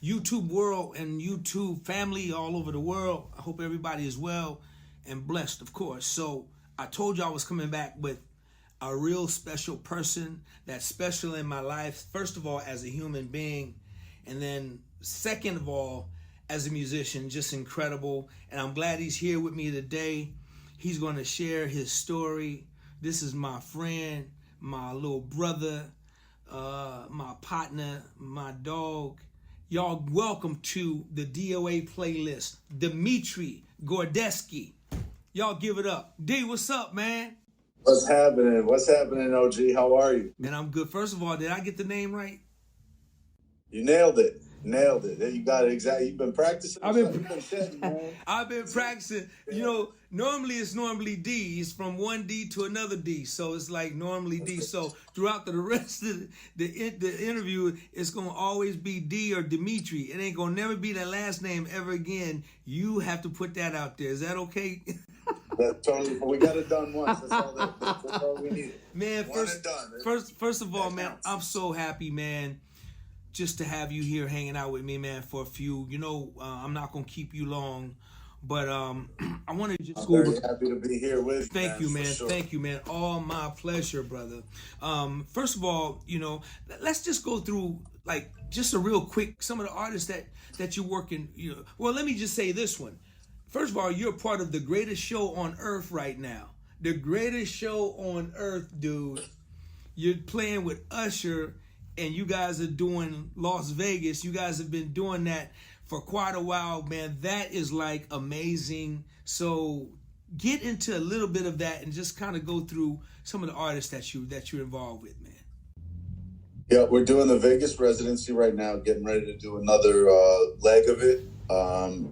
YouTube world and YouTube family all over the world. I hope everybody is well and blessed, of course. So I told you I was coming back with a real special person that's special in my life. First of all, as a human being, and then second of all, as a musician, just incredible. And I'm glad he's here with me today. He's going to share his story. This is my friend, my little brother, my partner, my dog. Y'all welcome to the DOA playlist, Dmitry Gorodetsky. Y'all give it up. D, what's up, man? What's happening? What's happening, OG? How are you? Man, I'm good. First of all, did I get the name right? You nailed it. Nailed it. You got it exactly. You've been practicing. I've been practicing. You know, normally it's D. It's from one D to another D. So it's like normally D. So throughout the rest of the interview, it's going to always be D or Dmitry. It ain't going to never be that last name ever again. You have to put that out there. Is that okay? That's totally. We got it done once. That's all we need. Man, first of all, man, counts. I'm so happy, man, just to have you here hanging out with me, man, for a few. You know, I'm not going to keep you long, but I want to just I'm very happy to be here with you. Thank you, man. Sure. Thank you, man. All my pleasure, brother. First of all, you know, let's just go through, like, just a real quick, some of the artists that you're working, you know. Well, let me just say this one. First of all, you're part of the greatest show on earth right now. The greatest show on earth, dude. You're playing with Usher, and you guys are doing Las Vegas. You guys have been doing that for quite a while, man. That is like amazing. So get into a little bit of that and just kind of go through some of the artists that you're involved with, man. Yeah, we're doing the Vegas residency right now, getting ready to do another leg of it,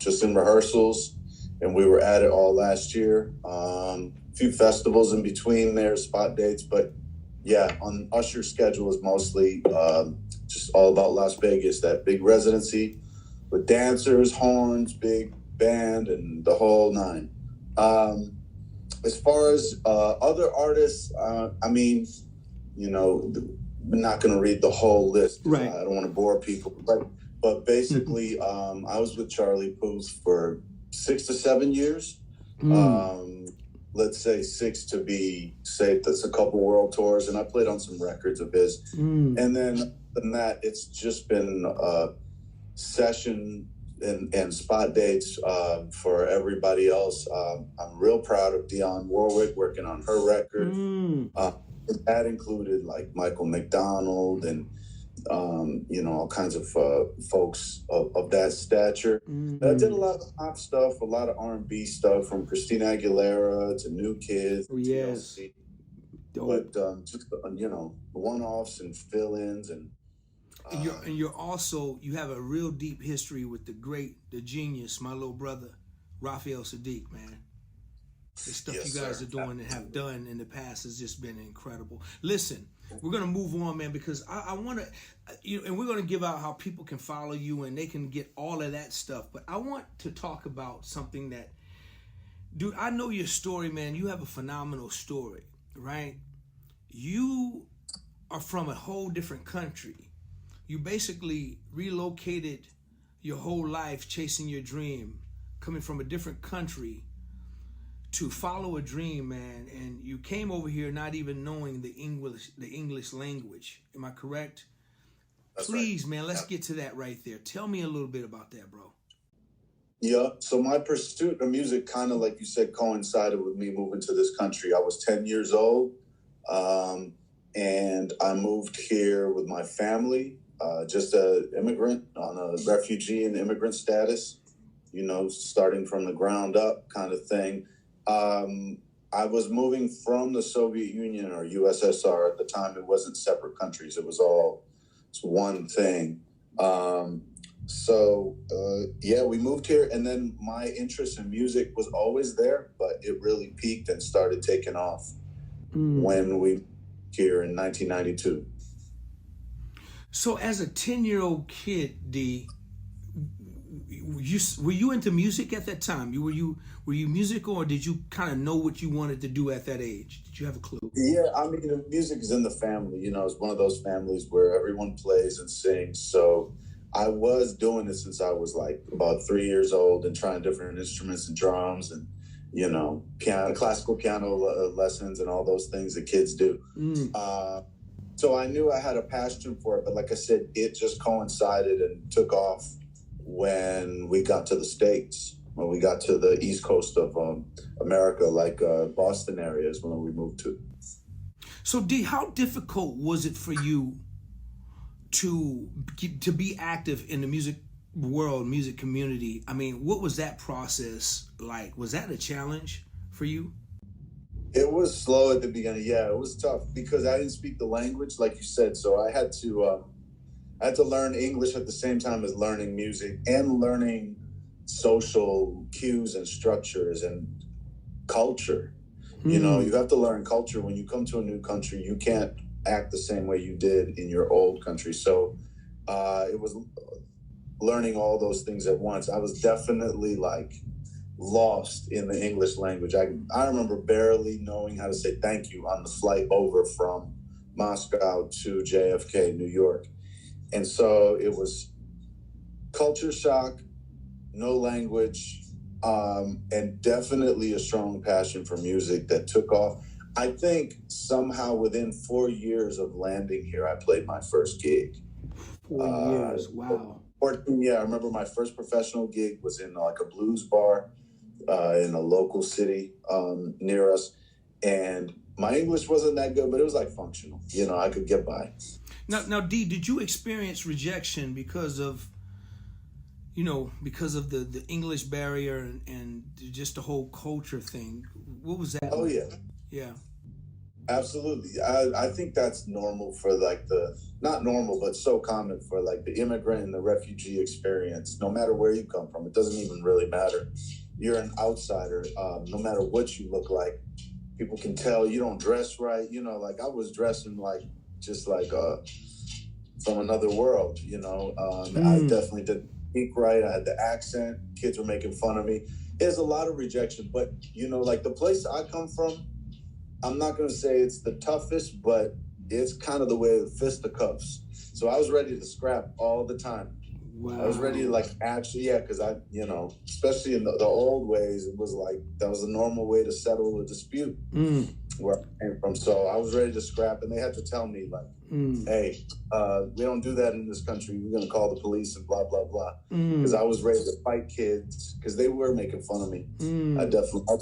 just in rehearsals. And we were at it all last year. A few festivals in between there, spot dates. But yeah, on Usher's schedule is mostly just all about Las Vegas, that big residency with dancers, horns, big band, and the whole nine. As far as other artists, I mean, you know, I'm not going to read the whole list. Right. I don't want to bore people. But basically, I was with Charlie Puth for 6 to 7 years. Let's say 6 to be safe. That's a couple world tours, and I played on some records of his. And then than that, it's just been session and spot dates for everybody else. I'm real proud of Dionne Warwick working on her record. That included like Michael McDonald and you know, all kinds of folks of that stature. I did a lot of pop stuff, a lot of R&B stuff, from Christina Aguilera to New Kids. Yes. But just, you know, one-offs and fill-ins. And you're also, you have a real deep history with the genius, my little brother, Raphael Sadiq, man. The stuff you guys are doing and have done in the past has just been incredible. Listen, we're going to move on, man, because I want to, you know, and we're going to give out how people can follow you and they can get all of that stuff. But I want to talk about something that, dude, I know your story, man. You have a phenomenal story, right? You are from a whole different country. You basically relocated your whole life chasing your dream, coming from a different country to follow a dream, man, and you came over here not even knowing the English language. Am I correct? That's Please, right. Man, let's get to that right there. Tell me a little bit about that, bro. Yeah, so my pursuit of music kind of, like you said, coincided with me moving to this country. I was 10 years old, and I moved here with my family, just an immigrant on a refugee and immigrant status, you know, starting from the ground up kind of thing. I was moving from the Soviet Union, or USSR at the time. It wasn't separate countries. It was all one thing. Yeah, we moved here, and then my interest in music was always there, but it really peaked and started taking off when we moved here in 1992. So as a 10-year-old kid, D, were you into music at that time? Were you musical, or did you kind of know what you wanted to do at that age? Did you have a clue? Yeah, I mean, the music is in the family. You know, it's one of those families where everyone plays and sings. So I was doing it since I was like about 3 years old and trying different instruments and drums and, you know, piano, classical piano lessons and all those things that kids do. So I knew I had a passion for it, but like I said, it just coincided and took off when we got to the States, when we got to the East Coast of America, like Boston areas when we moved to. So D, how difficult was it for you to be active in the music world, music community? I mean, what was that process like? Was that a challenge for you? It was slow at the beginning. Yeah, it was tough because I didn't speak the language, like you said. So I had to learn English at the same time as learning music and learning social cues and structures and culture. You know, you have to learn culture. When you come to a new country, you can't act the same way you did in your old country. So it was learning all those things at once. I was definitely like lost in the English language. I remember barely knowing how to say thank you on the flight over from Moscow to JFK, New York. And so it was culture shock, no language, and definitely a strong passion for music that took off. I think somehow within 4 years of landing here, I played my first gig. 4 years, wow. 14, yeah, I remember my first professional gig was in like a blues bar in a local city near us. And my English wasn't that good, but it was like functional. You know, I could get by. Now, D, did you experience rejection because of, you know, because of the English barrier and just the whole culture thing? What was that? Oh, yeah. Yeah. Absolutely. I think that's normal for like not normal, but so common for like the immigrant and the refugee experience. No matter where you come from, it doesn't even really matter. You're an outsider. No matter what you look like, people can tell you don't dress right. You know, like I was dressing like just like from another world, you know. I definitely didn't speak right. I had the accent. Kids were making fun of me. There's a lot of rejection, but you know, like the place I come from, I'm not going to say it's the toughest, but it's kind of the way of fisticuffs. So I was ready to scrap all the time. Wow. I was ready to like actually, yeah, because I, you know, especially in the old ways, it was like that was the normal way to settle a dispute where I came from. So I was ready to scrap, and they had to tell me like, hey, we don't do that in this country. We're going to call the police and blah, blah, blah. Because I was ready to fight kids because they were making fun of me. I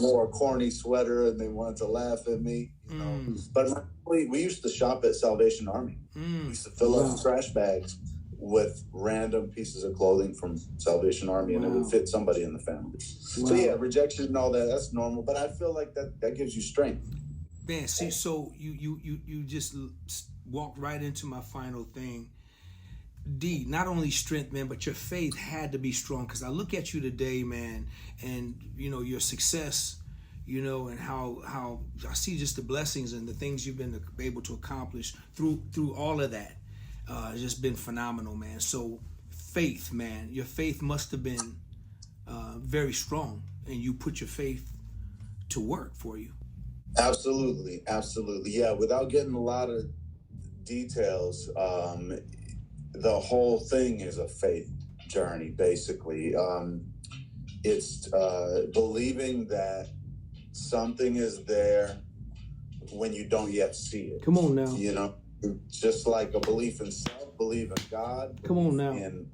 wore a corny sweater and they wanted to laugh at me, you know. But we used to shop at Salvation Army. We used to fill up trash bags with random pieces of clothing from Salvation Army, and it would fit somebody in the family. So yeah, rejection and all that, that's normal. But I feel like that gives you strength. Man, see, so you just walked right into my final thing. D, not only strength, man, but your faith had to be strong. Because I look at you today, man, and you know your success, you know, and how I see just the blessings and the things you've been able to accomplish through all of that. It's just been phenomenal, man. So faith, man, your faith must have been very strong, and you put your faith to work for you. Absolutely. Yeah, without getting a lot of details, the whole thing is a faith journey, basically. It's believing that something is there when you don't yet see it. Come on now. You know, just like a belief in self, believe in God. Come on now. In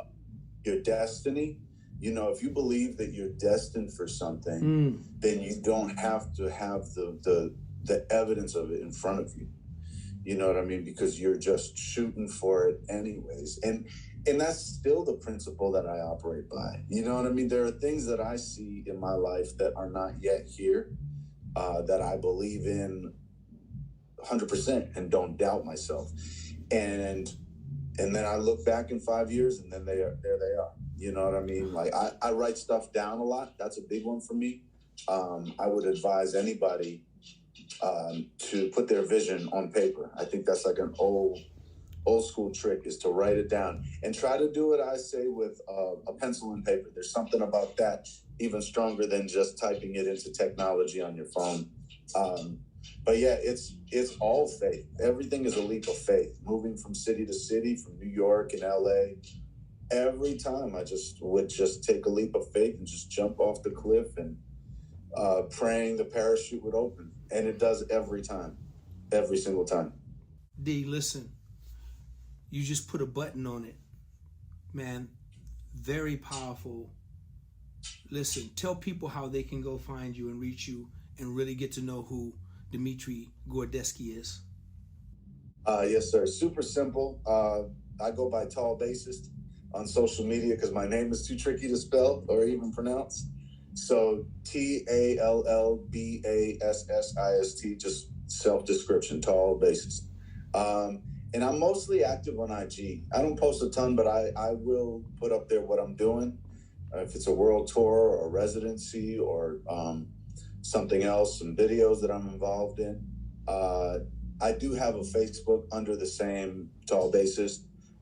your destiny. You know, if you believe that you're destined for something, then you don't have to have the evidence of it in front of you. You know what I mean? Because you're just shooting for it anyways. And that's still the principle that I operate by. You know what I mean? There are things that I see in my life that are not yet here, that I believe in 100% and don't doubt myself. And then I look back in 5 years and then there they are. You know what I mean? Like I write stuff down a lot. That's a big one for me. I would advise anybody to put their vision on paper. I think that's like an old school trick, is to write it down and try to do it, I say, with a pencil and paper. There's something about that even stronger than just typing it into technology on your phone. But yeah, it's all faith. Everything is a leap of faith. Moving from city to city, from New York and LA, every time I would take a leap of faith and just jump off the cliff and praying the parachute would open. And it does every time, every single time. D, listen, you just put a button on it, man. Very powerful. Listen, tell people how they can go find you and reach you and really get to know who Dmitry Gorodetsky is. Yes, sir. Super simple. I go by Tall Bassist on social media because my name is too tricky to spell or even pronounce. So TALLBASSIST, just self-description, Tall Bassist. And I'm mostly active on IG. I don't post a ton, but I will put up there what I'm doing. If it's a world tour or a residency or something else, some videos that I'm involved in. I do have a Facebook under the same Tall Bassist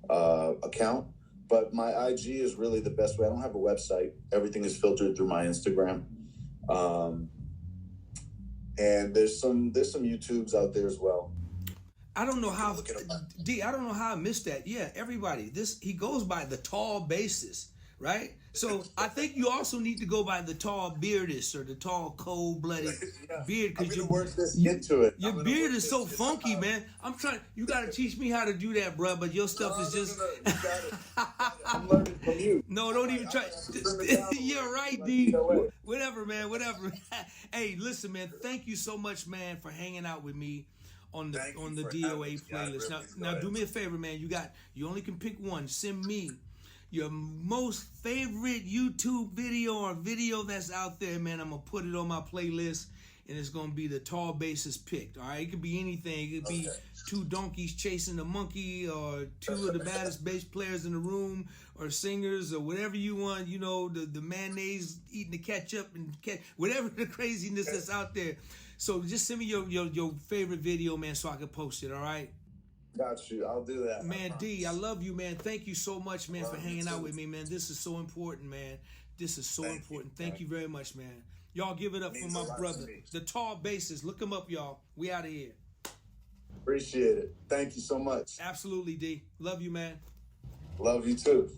account, but my IG is really the best way. I don't have a website. Everything is filtered through my Instagram. And there's some YouTubes out there as well. I don't know how, D, I don't know how I missed that. Yeah, everybody, he goes by the Tall Bassist, right? So I think you also need to go by the Tall Beardist or the Tall Cold-Blooded Beard, because your beard is so funky, man. You got to teach me how to do that, bro, but your stuff is just... No. You got it. I'm learning from you. No, don't even try. You're right, D. Whatever, man, whatever. Hey, listen, man, thank you so much, man, for hanging out with me on the DOA playlist. Now do me a favor, man. You only can pick one. Send me your most favorite YouTube video or video that's out there, man. I'm gonna put it on my playlist, and it's gonna be the Tall Bassist picked. All right, it could be anything. It could be two donkeys chasing a monkey, or two of the baddest bass players in the room, or singers, or whatever you want. You know, the mayonnaise eating the ketchup and whatever the craziness that's out there. So just send me your favorite video, man, so I can post it, all right? Got you. I'll do that. Man, D, I love you, man. Thank you so much, man, for hanging out with me, man. This is so important, man. This is so important. Thank you very much, man. Y'all give it up for my brother, the Tall Bassist. Look him up, y'all. We out of here. Appreciate it. Thank you so much. Absolutely, D. Love you, man. Love you, too.